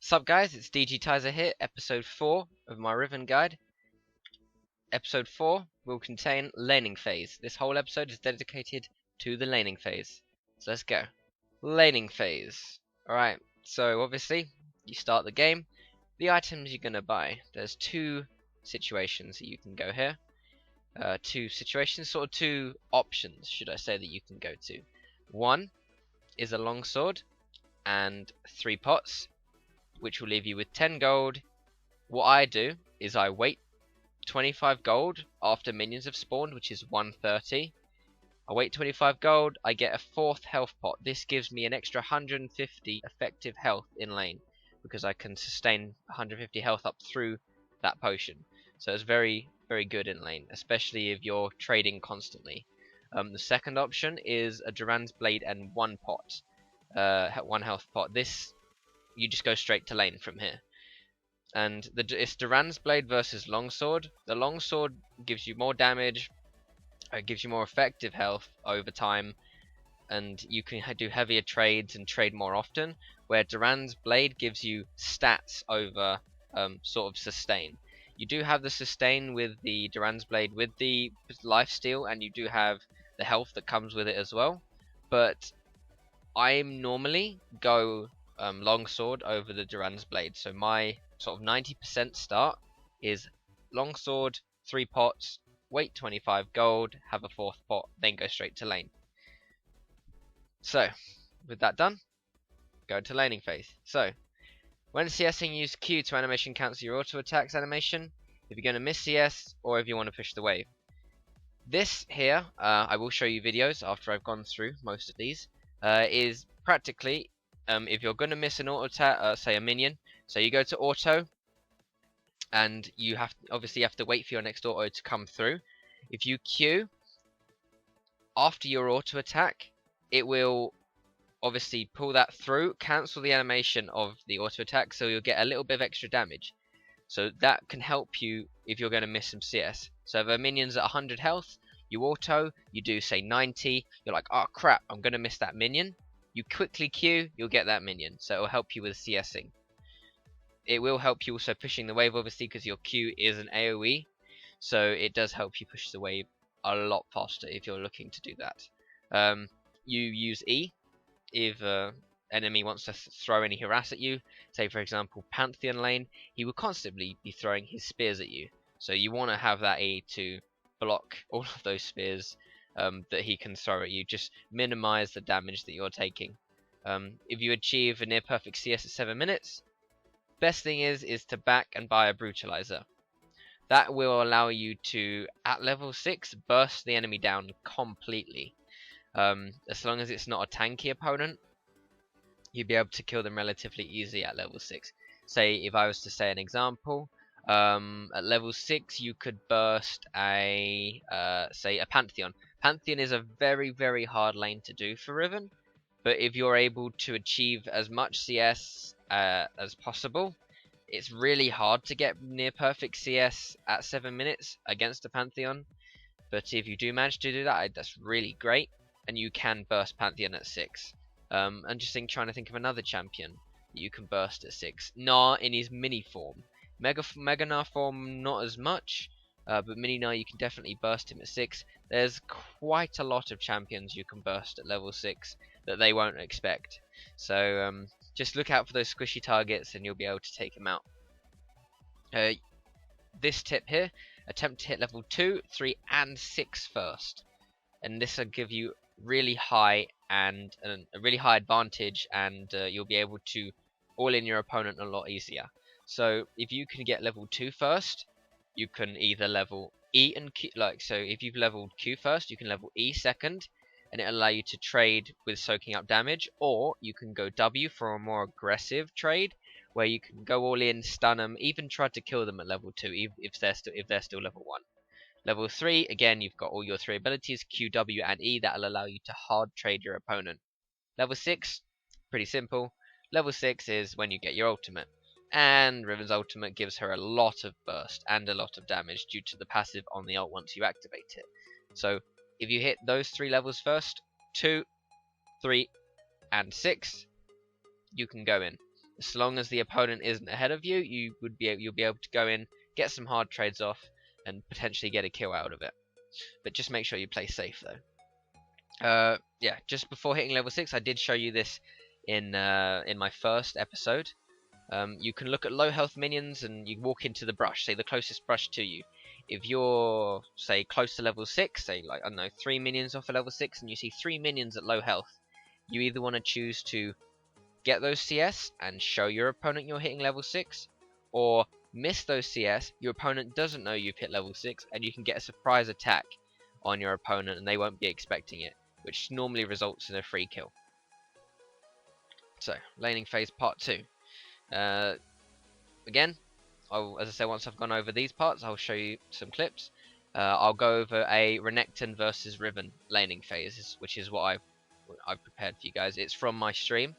Sup guys, it's DG Tizer here, episode 4 of my Riven guide. Episode 4 will contain laning phase. This whole episode is dedicated to the laning phase. So let's go. Laning phase. Alright, so obviously, you start the game. The items you're going to buy. There's two situations that you can go here. Two options, should I say, that you can go to. One is a longsword and 3 pots, which will leave you with 10 gold. What I do is I wait 25 gold after minions have spawned, which is 130. I wait 25 gold, I get a 4th health pot. This gives me an extra 150 effective health in lane, because I can sustain 150 health up through that potion. So it's very, very good in lane, especially if you're trading constantly. The second option is a Duran's Blade and 1 pot, 1 health pot. This, you just go straight to lane from here. And it's Duran's Blade versus Longsword. The Longsword gives you more damage, gives you more effective health over time, and you can do heavier trades and trade more often, where Duran's Blade gives you stats over sort of sustain. You do have the sustain with the Duran's Blade with the lifesteal, and you do have the health that comes with it as well, but I normally go Longsword over the Duran's Blade. So my sort of 90% start is Longsword, 3 pots, wait 25 gold, have a 4th pot, then go straight to lane. So, with that done, go to laning phase. So, when CSing, use Q to animation cancel your auto attacks animation, if you're going to miss CS, or if you want to push the wave. This here, I will show you videos after I've gone through most of these, is practically, if you're going to miss an auto attack, say a minion, so you go to auto, and you obviously have to wait for your next auto to come through. If you Q after your auto attack, it will obviously pull that through, cancel the animation of the auto attack, so you'll get a little bit of extra damage. So that can help you if you're going to miss some CS. So if a minion's at 100 health, you auto, you do say 90, you're like, oh crap, I'm going to miss that minion. You quickly Q, you'll get that minion, so it will help you with CSing. It will help you also pushing the wave, obviously, because your Q is an AoE, so it does help you push the wave a lot faster if you're looking to do that. You use E if enemy wants to throw any harass at you. Say for example Pantheon lane, he will constantly be throwing his spears at you, so you want to have that E to block all of those spears that he can throw at you. Just minimize the damage that you're taking. If you achieve a near perfect CS at 7 minutes, best thing is to back and buy a brutalizer. That will allow you to, at level 6, burst the enemy down completely. As long as it's not a tanky opponent, you'll be able to kill them relatively easy at level 6. Say, if I was to say an example, at level 6 you could burst say a Pantheon. Pantheon is a very, very hard lane to do for Riven, but if you're able to achieve as much CS as possible, it's really hard to get near perfect CS at 7 minutes against a Pantheon. But if you do manage to do that, that's really great, and you can burst Pantheon at 6. I'm just trying to think of another champion that you can burst at 6. Gnar in his mini form. Mega Gnar form not as much, but mini Gnar you can definitely burst him at 6. There's quite a lot of champions you can burst at level 6 that they won't expect. So just look out for those squishy targets and you'll be able to take them out. This tip here, attempt to hit level 2, 3 and 6 first. And this will give you really high and a really high advantage, and you'll be able to all in your opponent a lot easier. So if you can get level 2 first, you can either level E and Q, so if you've leveled Q first, you can level E second, and it'll allow you to trade with soaking up damage, or you can go W for a more aggressive trade, where you can go all in, stun them, even try to kill them at level 2 if they're still level 1. Level 3, again, you've got all your 3 abilities, Q, W, and E, that'll allow you to hard trade your opponent. Level 6, pretty simple. Level 6 is when you get your ultimate. And Riven's ultimate gives her a lot of burst and a lot of damage due to the passive on the ult once you activate it. So, if you hit those 3 levels first, 2, 3, and 6, you can go in. As long as the opponent isn't ahead of you, you'll be able to go in, get some hard trades off, and potentially get a kill out of it. But just make sure you play safe though. Yeah, just before hitting level 6, I did show you this in my first episode. You can look at low health minions and you walk into the brush, say the closest brush to you. If you're, say, close to level 6, say, like, I don't know, 3 minions off a level 6, and you see 3 minions at low health, you either want to choose to get those CS and show your opponent you're hitting level 6, or miss those CS, your opponent doesn't know you've hit level 6, and you can get a surprise attack on your opponent and they won't be expecting it, which normally results in a free kill. So, laning phase part 2. Again, as I say, once I've gone over these parts, I'll show you some clips. I'll go over a Renekton versus Riven laning phase, which is what I've prepared for you guys. It's from my stream.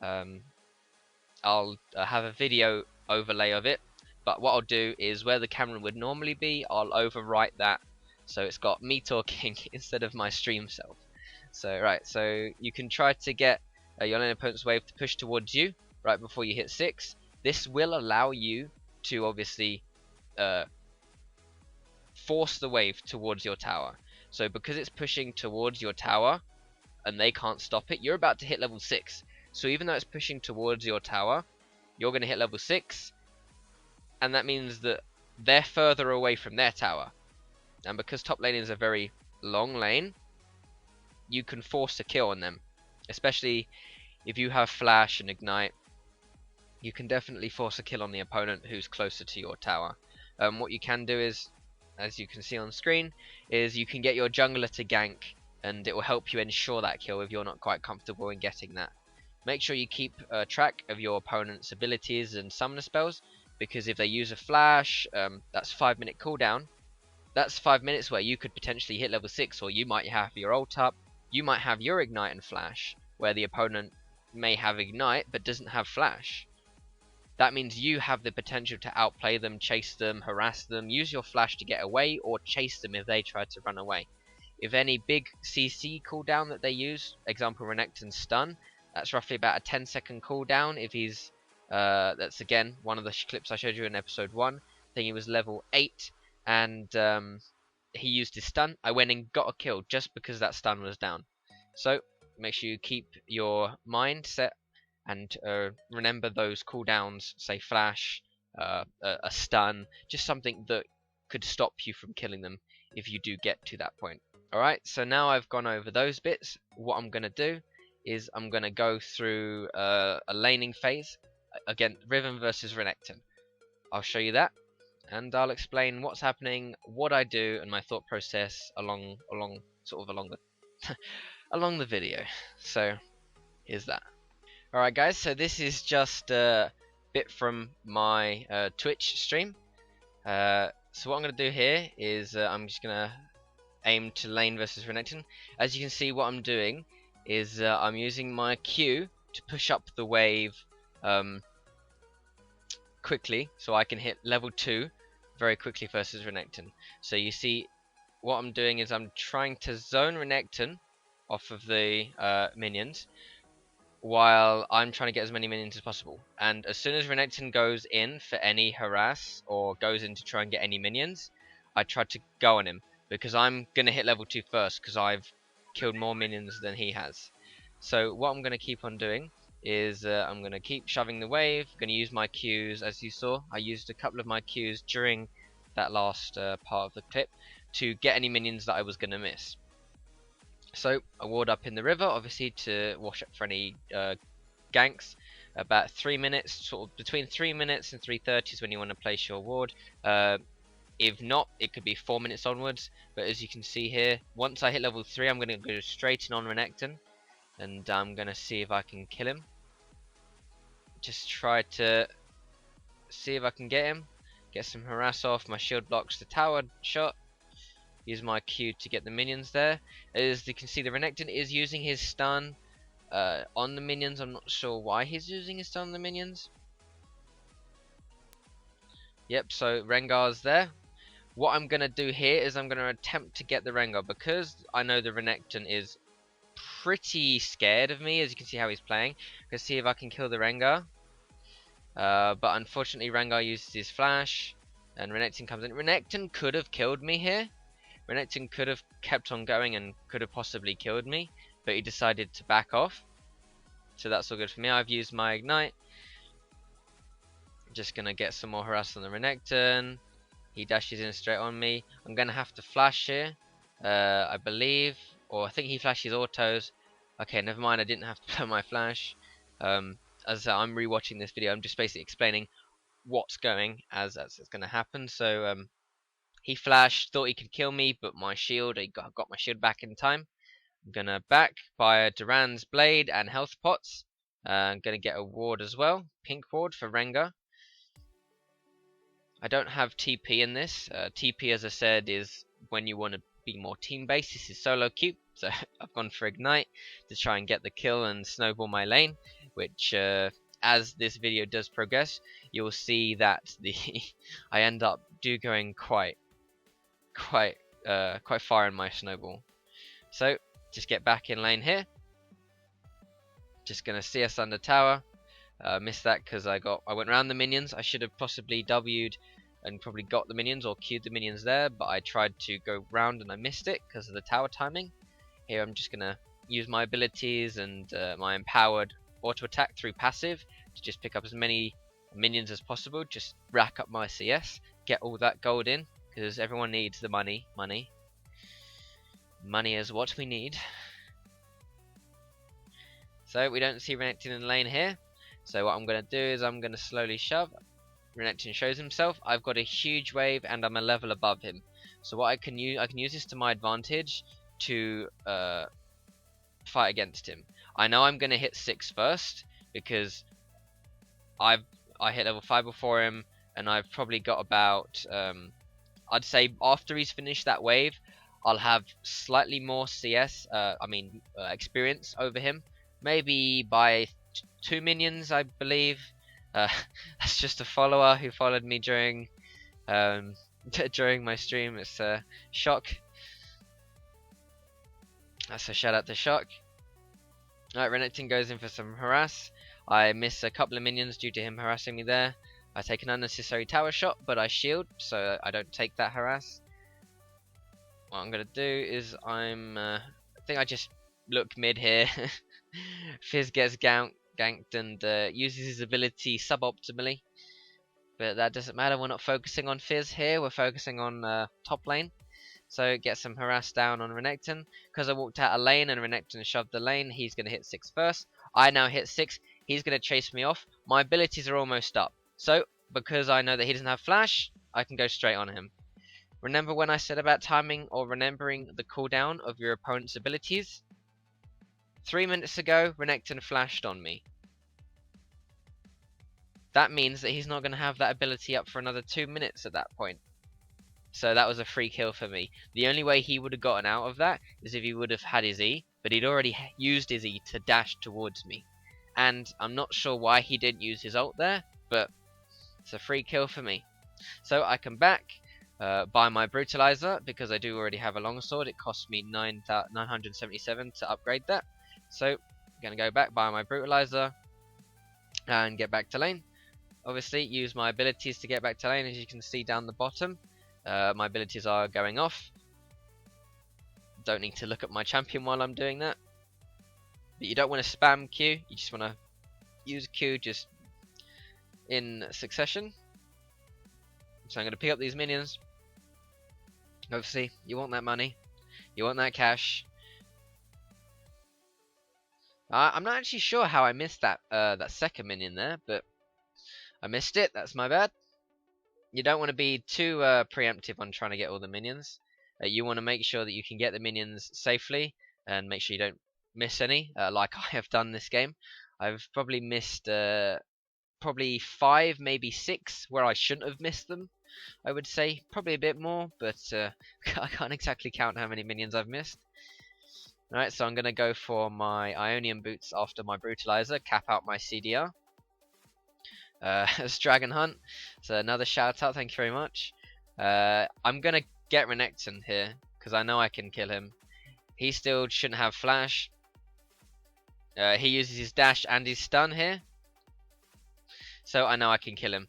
I'll have a video overlay of it, but what I'll do is where the camera would normally be, I'll overwrite that so it's got me talking instead of my stream self. So right, so you can try to get your lane opponent's wave to push towards you right before you hit 6. This will allow you to obviously force the wave towards your tower. So because it's pushing towards your tower and they can't stop it, you're about to hit level 6. So even though it's pushing towards your tower, you're going to hit level 6, and that means that they're further away from their tower. And because top lane is a very long lane, you can force a kill on them. Especially if you have flash and ignite, you can definitely force a kill on the opponent who's closer to your tower. What you can do is, as you can see on screen, is you can get your jungler to gank, and it will help you ensure that kill if you're not quite comfortable in getting that. Make sure you keep track of your opponent's abilities and summoner spells, because if they use a flash, that's 5-minute cooldown. That's 5 minutes where you could potentially hit level 6, or you might have your ult up, you might have your ignite and flash, where the opponent may have ignite but doesn't have flash. That means you have the potential to outplay them, chase them, harass them, use your flash to get away, or chase them if they try to run away. If any big CC cooldown that they use, example Renekton's stun, that's roughly about a 10-second cooldown. If he's, that's again one of the clips I showed you in episode 1. I think he was level 8, and he used his stun. I went and got a kill just because that stun was down. So make sure you keep your mind set and remember those cooldowns, say flash, a stun, just something that could stop you from killing them if you do get to that point. Alright, so now I've gone over those bits, what I'm going to do is I'm going to go through a laning phase. Again, Riven versus Renekton. I'll show you that, and I'll explain what's happening, what I do, and my thought process along the along the video. So here's that. Alright guys, so this is just a bit from my Twitch stream. So what I'm going to do here is I'm just going to aim to lane versus Renekton. As you can see, what I'm doing is I'm using my Q to push up the wave quickly, so I can hit level 2 very quickly versus Renekton. So you see, what I'm doing is I'm trying to zone Renekton off of the minions, while I'm trying to get as many minions as possible. And as soon as Renekton goes in for any harass, or goes in to try and get any minions, I try to go on him, because I'm going to hit level 2 first, because I've killed more minions than he has. So what I'm going to keep on doing is I'm going to keep shoving the wave, going to use my Qs. As you saw, I used a couple of my Qs during that last part of the clip to get any minions that I was going to miss. So I ward up in the river, obviously, to wash up for any ganks. About 3 minutes, sort of between 3 minutes and 3:30 is when you want to place your ward. If not, it could be 4 minutes onwards. But as you can see here, once I hit level 3, I'm going to go straight in on Renekton, and I'm going to see if I can kill him. Just try to see if I can get him, get some harass off. My shield blocks the tower shot. Use my Q to get the minions there. As you can see, the Renekton is using his stun on the minions. I'm not sure why he's using his stun on the minions. Yep, so Rengar's there. What I'm going to do here is I'm going to attempt to get the Rengar, because I know the Renekton is pretty scared of me. As you can see how he's playing. I'm going to see if I can kill the Rengar. But unfortunately Rengar uses his flash, and Renekton comes in. Renekton could have killed me here. Renekton could have kept on going and could have possibly killed me, but he decided to back off. So that's all good for me. I've used my ignite. Just gonna get some more harass on the Renekton. He dashes in straight on me. I'm gonna have to flash here, I believe, or I think he flashes autos. Okay, never mind. I didn't have to blow my flash. As I said, I'm rewatching this video. I'm just basically explaining what's going as it's gonna happen. So he flashed, thought he could kill me, but my shield, I got my shield back in time. I'm gonna back by Duran's blade and health pots. I'm gonna get a ward as well, pink ward for Rengar. I don't have TP in this. TP, as I said, is when you want to be more team-based. This is solo queue, so I've gone for Ignite to try and get the kill and snowball my lane, which, as this video does progress, you'll see that I end up going quite far in my snowball. So, just get back in lane here. Just gonna CS under tower. Missed that because I went around the minions. I should have possibly W'd and probably got the minions or Q'd the minions there, but I tried to go round and I missed it because of the tower timing. Here I'm just gonna use my abilities and my empowered auto attack through passive to just pick up as many minions as possible. Just rack up my CS, get all that gold in, because everyone needs the money. Money is what we need. So we don't see Renekton in the lane here. So what I'm going to do is I'm going to slowly shove. Renekton shows himself. I've got a huge wave and I'm a level above him. So what I can use this to my advantage to fight against him. I know I'm going to hit 6 first because I hit level 5 before him, and I've probably got about I'd say after he's finished that wave, I'll have slightly more CS, experience over him. Maybe by 2 minions, I believe. That's just a follower who followed me during during my stream. It's Shock. That's a shout out to Shock. Alright, Renekton goes in for some harass. I miss a couple of minions due to him harassing me there. I take an unnecessary tower shot, but I shield, so I don't take that harass. What I'm gonna do is I think I just look mid here. Fizz gets ganked and uses his ability suboptimally, but that doesn't matter. We're not focusing on Fizz here. We're focusing on top lane. So get some harass down on Renekton. Because I walked out a lane and Renekton shoved the lane, he's gonna hit 6 first. I now hit 6. He's gonna chase me off. My abilities are almost up. So because I know that he doesn't have flash, I can go straight on him. Remember when I said about timing or remembering the cooldown of your opponent's abilities? 3 minutes ago, Renekton flashed on me. That means that he's not going to have that ability up for another 2 minutes at that point. So that was a free kill for me. The only way he would have gotten out of that is if he would have had his E, but he'd already used his E to dash towards me. And I'm not sure why he didn't use his ult there, but it's a free kill for me. So I come back, buy my brutalizer, because I do already have a longsword. It cost me 977 to upgrade that. So I'm going to go back, buy my brutalizer, and get back to lane. Obviously use my abilities to get back to lane. As you can see down the bottom, my abilities are going off. Don't need to look at my champion while I'm doing that. But you don't want to spam Q, you just want to use Q just in succession. So I'm going to pick up these minions. Obviously, you want that money, you want that cash. I'm not actually sure how I missed that that second minion there, but I missed it. That's my bad. You don't want to be too preemptive on trying to get all the minions. You want to make sure that you can get the minions safely and make sure you don't miss any, like I have done this game. I've probably missed probably 5, maybe 6 where I shouldn't have missed them. I would say probably a bit more, but I can't exactly count how many minions I've missed. Alright, so I'm going to go for my Ionian boots after my brutalizer, cap out my CDR. It's Dragon Hunt, so another shout out, thank you very much. I'm going to get Renekton here, because I know I can kill him. He still shouldn't have flash. He uses his dash and his stun here. so I know I can kill him.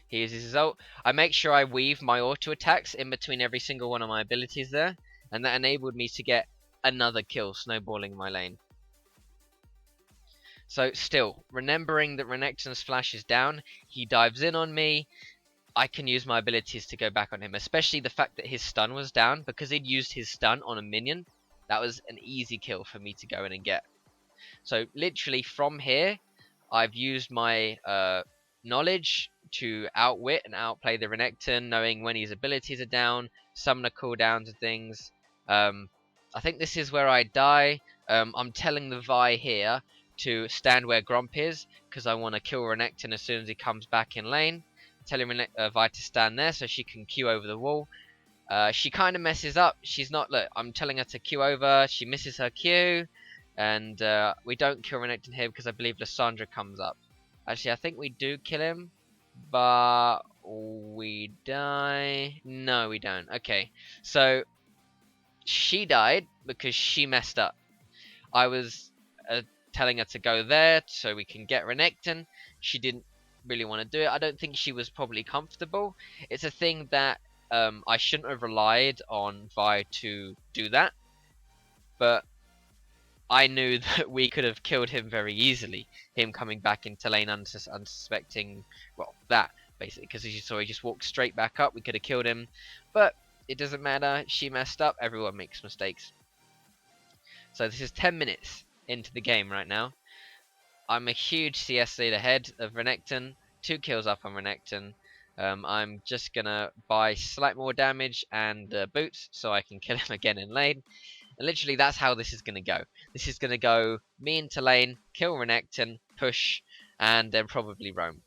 He uses his ult. I make sure I weave my auto attacks in between every single one of my abilities there, and that enabled me to get another kill snowballing my lane. So still, remembering that Renekton's flash is down, he dives in on me, I can use my abilities to go back on him, especially the fact that his stun was down, because he'd used his stun on a minion. That was an easy kill for me to go in and get. So literally from here, I've used my knowledge to outwit and outplay the Renekton, knowing when his abilities are down, summoner cooldowns and things. I think this is where I die. I'm telling the Vi here to stand where Gromp is, because I want to kill Renekton as soon as he comes back in lane. Telling Vi to stand there so she can Q over the wall. She kind of messes up. She's not. Look, I'm telling her to Q over. She misses her Q, and we don't kill Renekton here because I believe Lissandra comes up. Actually, I think we do kill him, but we die. No, we don't. Okay, so she died because she messed up. I was telling her to go there so we can get Renekton. She didn't really want to do it. I don't think she was probably comfortable. It's a thing that I shouldn't have relied on Vi to do that, but I knew that we could have killed him very easily. Him coming back into lane unsuspecting, well, that basically, because as you saw, he just walked straight back up. We could have killed him, but it doesn't matter. She messed up. Everyone makes mistakes. So this is 10 minutes into the game right now. I'm a huge CS lead ahead of Renekton, 2 kills up on Renekton. I'm just gonna buy slight more damage and boots so I can kill him again in lane. And literally that's how this is gonna go. This is gonna go me into lane, kill Renekton, push, and then probably roam.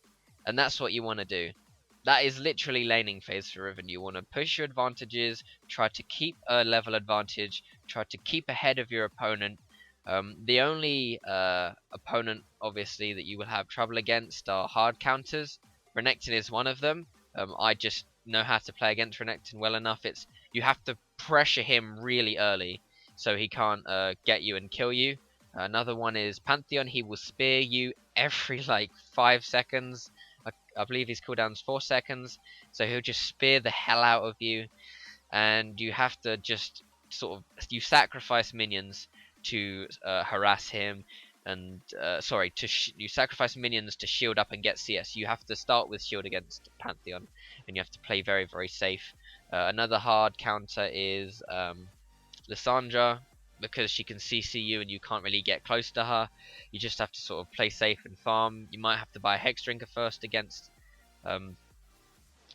And that's what you want to do. That is literally laning phase for Riven. You want to push your advantages, try to keep a level advantage, try to keep ahead of your opponent. The only opponent, obviously, that you will have trouble against are hard counters. Renekton is one of them. I just know how to play against Renekton well enough. You have to pressure him really early so he can't get you and kill you. Another one is Pantheon. He will spear you every like 5 seconds. I believe his cooldown's 4 seconds, so he'll just spear the hell out of you, and you have to just you sacrifice minions to harass him, and you sacrifice minions to shield up and get CS. You have to start with shield against Pantheon, and you have to play very, very safe. Another hard counter is Lissandra, because she can CC you and you can't really get close to her. You just have to sort of play safe and farm. You might have to buy a Hex Drinker first against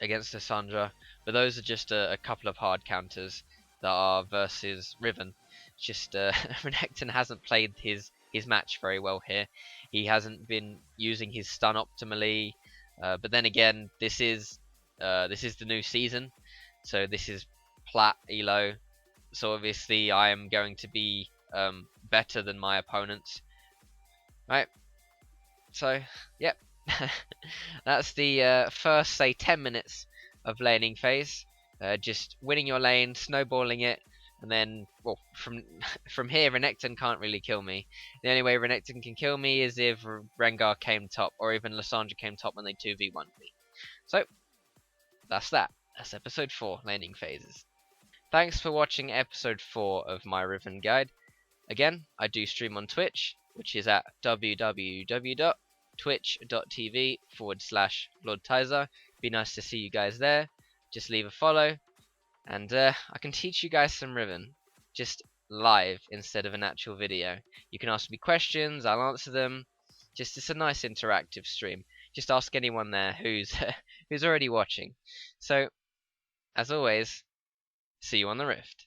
Lissandra, but those are just a couple of hard counters that are versus Riven. Just Renekton hasn't played his match very well here. He hasn't been using his stun optimally, but then again, this is the new season, so this is plat elo. So obviously I am going to be better than my opponents, right? So yep, that's the first, say, 10 minutes of laning phase. Just winning your lane, snowballing it, and then, well, from here, Renekton can't really kill me. The only way Renekton can kill me is if Rengar came top, or even Lissandra came top when they 2v1'd me. So that's that. That's episode 4, laning phases. Thanks for watching episode 4 of my Riven guide. Again, I do stream on Twitch, which is at www.twitch.tv/LordTizer. Be nice to see you guys there. Just leave a follow, and I can teach you guys some Riven, just live instead of an actual video. You can ask me questions, I'll answer them. It's a nice interactive stream. Just ask anyone there who's already watching. So, as always, see you on the Rift.